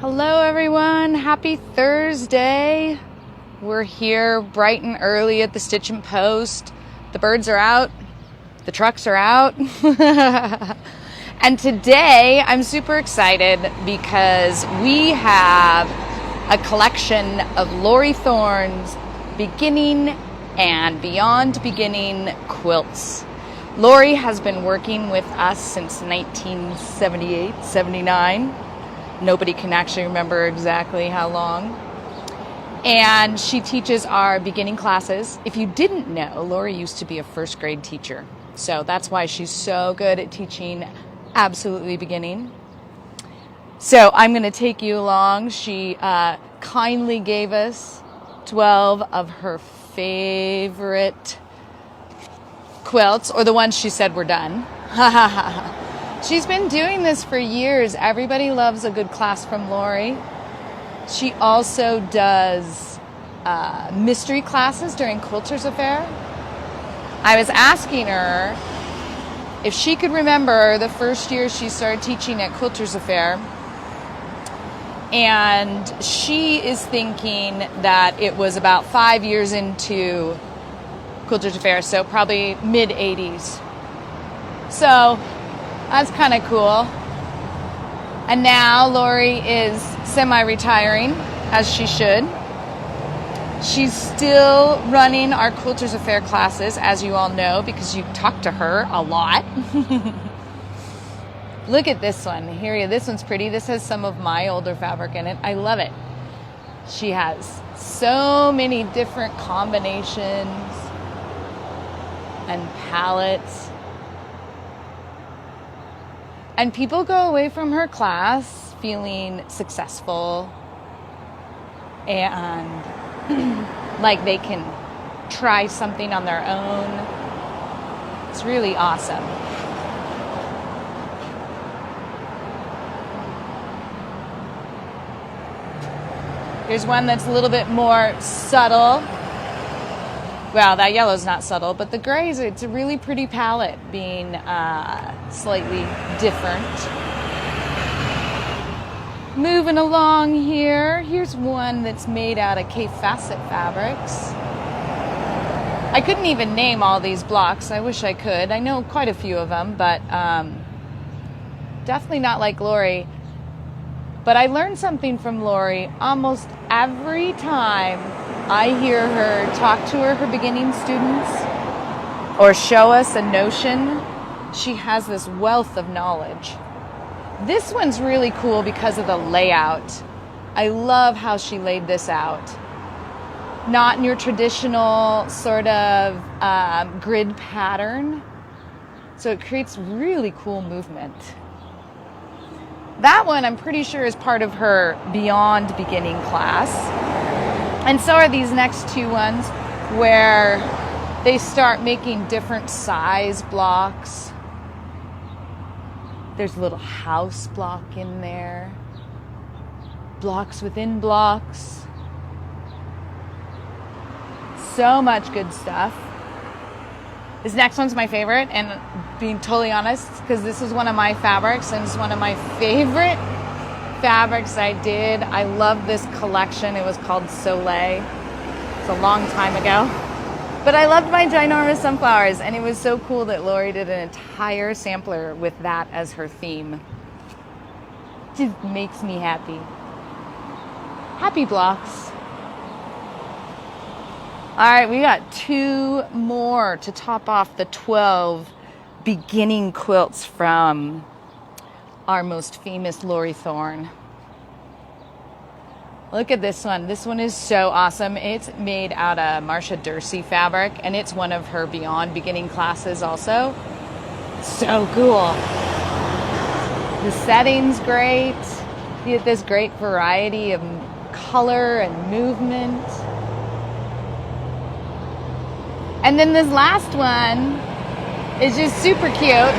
Hello everyone, happy Thursday. We're here bright and early at the Stitchin Post. The birds are out, the trucks are out. And today I'm super excited because we have a collection of Lawry Thorn's beginning and beyond beginning quilts. Lawry has been working with us since 1978, 79. Nobody can actually remember exactly how long. And she teaches our beginning classes. If you didn't know, Lawry used to be a first grade teacher. So that's why she's so good at teaching absolutely beginning. So I'm going to take you along. She kindly gave us 12 of her favorite quilts, or the ones she said were done. She's been doing this for years. Everybody loves a good class from Lawry. She also does mystery classes during Quilters Affair. I was asking her if she could remember the first year she started teaching at Quilters Affair. And she is thinking that it was about 5 years into Quilters Affair, so probably mid-80s. So that's kind of cool. And now Lawry is semi-retiring, as she should. She's still running our Quilters Affair classes, as you all know, because you talk to her a lot. Look at this one. Here, this one's pretty. This has some of my older fabric in it. I love it. She has so many different combinations and palettes. And people go away from her class feeling successful and like they can try something on their own. It's really awesome. Here's one that's a little bit more subtle. Well, that yellow's not subtle, but the gray it's a really pretty palette, being slightly different. Moving along here, here's one that's made out of K-Facet fabrics. I couldn't even name all these blocks. I wish I could. I know quite a few of them, but definitely not like Lawry. But I learned something from Lawry almost every time I hear her talk to her beginning students or show us a notion. She has this wealth of knowledge. This one's really cool because of the layout. I love how she laid this out. Not in your traditional sort of grid pattern. So it creates really cool movement. That one I'm pretty sure is part of her Beyond Beginning class. And so are these next two ones where they start making different size blocks. There's a little house block in there. Blocks within blocks. So much good stuff. This next one's my favorite, and being totally honest, because this is one of my fabrics and it's one of my favorite fabrics I did. I love this collection. It was called Soleil. It's a long time ago. But I loved my ginormous sunflowers, and it was so cool that Lawry did an entire sampler with that as her theme. Just makes me happy. Happy blocks. All right, we got two more to top off the 12 beginning quilts from our most famous Lawry Thorn. Look at this one. This one is so awesome. It's made out of Marcia Dursey fabric, and it's one of her Beyond Beginning classes also. So cool. The setting's great. You get this great variety of color and movement. And then this last one is just super cute.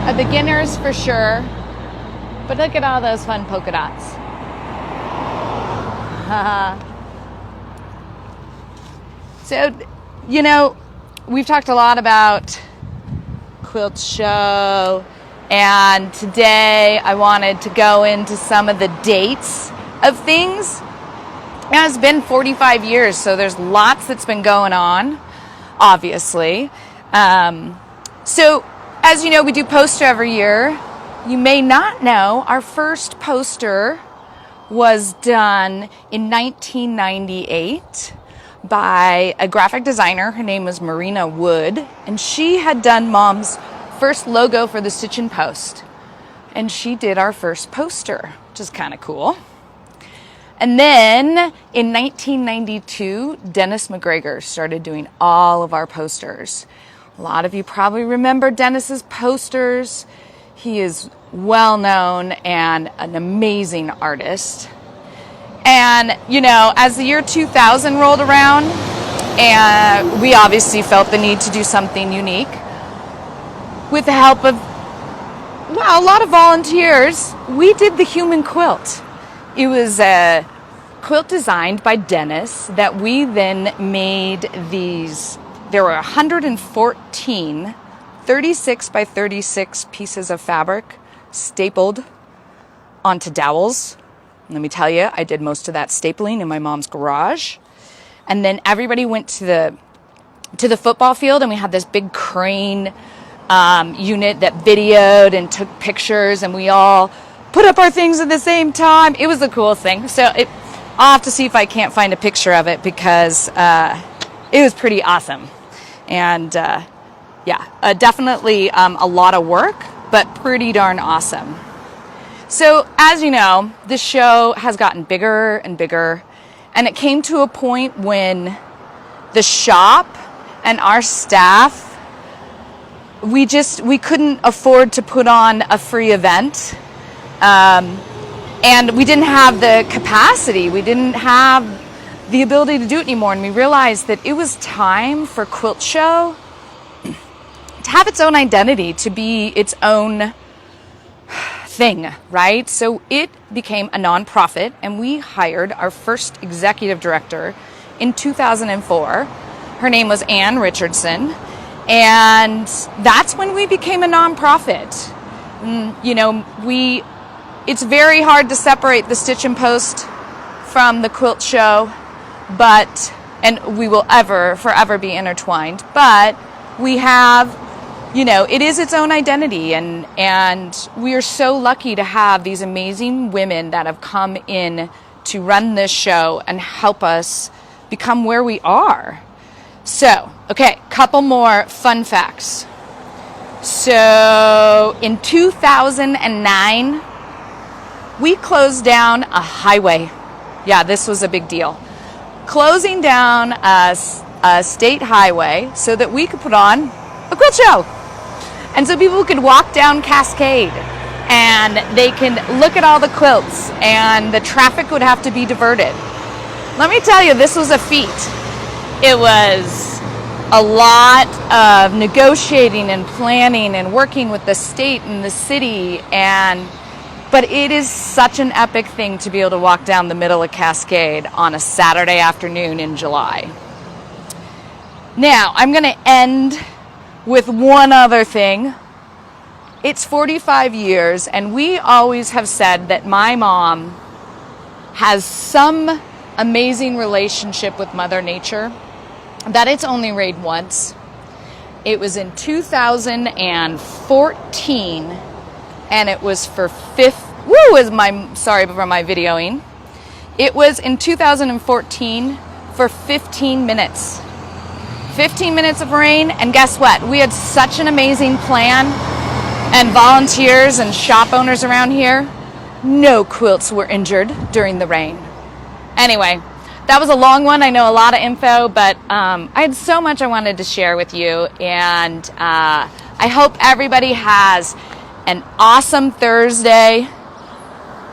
A beginner's for sure. But look at all those fun polka dots. So, you know, we've talked a lot about Quilt Show, And today I wanted to go into some of the dates of things. Now, it's been 45 years, so there's lots that's been going on, obviously. So, as you know, we do poster every year. You may not know, our first poster was done in 1998 by a graphic designer. Her name was Marina Wood, and she had done Mom's first logo for the Stitchin Post. And she did our first poster, which is kind of cool. And then in 1992, Dennis McGregor started doing all of our posters. A lot of you probably remember Dennis's posters. He is well known and an amazing artist. And, you know, as the year 2000 rolled around, and we obviously felt the need to do something unique. With the help of, well, a lot of volunteers, we did the human quilt. It was a quilt designed by Dennis that we then made these. There were 114 36 by 36 pieces of fabric stapled onto dowels. Let me tell you, I did most of that stapling in my mom's garage. And then everybody went to the football field, and we had this big crane unit that videoed and took pictures, and we all put up our things at the same time. It was the coolest thing. So I'll have to see if I can't find a picture of it, because it was pretty awesome. And definitely a lot of work, but pretty darn awesome. So as you know, this show has gotten bigger and bigger, and it came to a point when the shop and our staff, we couldn't afford to put on a free event. And we didn't have the capacity. We didn't have the ability to do it anymore. And we realized that it was time for Quilt Show to have its own identity, to be its own thing, right? So it became a nonprofit, and we hired our first executive director in 2004. Her name was Ann Richardson. And that's when we became a nonprofit. You know, it's very hard to separate the Stitchin Post from the Quilt Show, and we will forever be intertwined. But we have, you know, it is its own identity, and we are so lucky to have these amazing women that have come in to run this show and help us become where we are. So, okay, couple more fun facts. So, in 2009, we closed down a highway. Yeah, this was a big deal. Closing down a state highway so that we could put on a quilt show. And so people could walk down Cascade, and they can look at all the quilts, and the traffic would have to be diverted. Let me tell you, this was a feat. It was a lot of negotiating and planning and working with the state and the city, but it is such an epic thing to be able to walk down the middle of Cascade on a Saturday afternoon in July. Now, I'm going to end with one other thing. It's 45 years, and we always have said that my mom has some amazing relationship with Mother Nature, that it's only rained once. It was in 2014, and it was for sorry for my videoing. It was in 2014 for 15 minutes. 15 minutes of rain, and guess what? We had such an amazing plan, and volunteers and shop owners around here. No quilts were injured during the rain. Anyway, that was a long one. I know a lot of info, but I had so much I wanted to share with you, and I hope everybody has an awesome Thursday.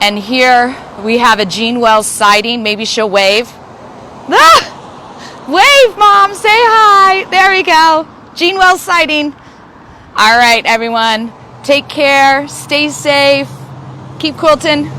And here we have a Jean Wells sighting. Maybe she'll wave. Ah! Wave, Mom. Say hi. There we go. Jean Wells sighting. All right, everyone. Take care. Stay safe. Keep quilting.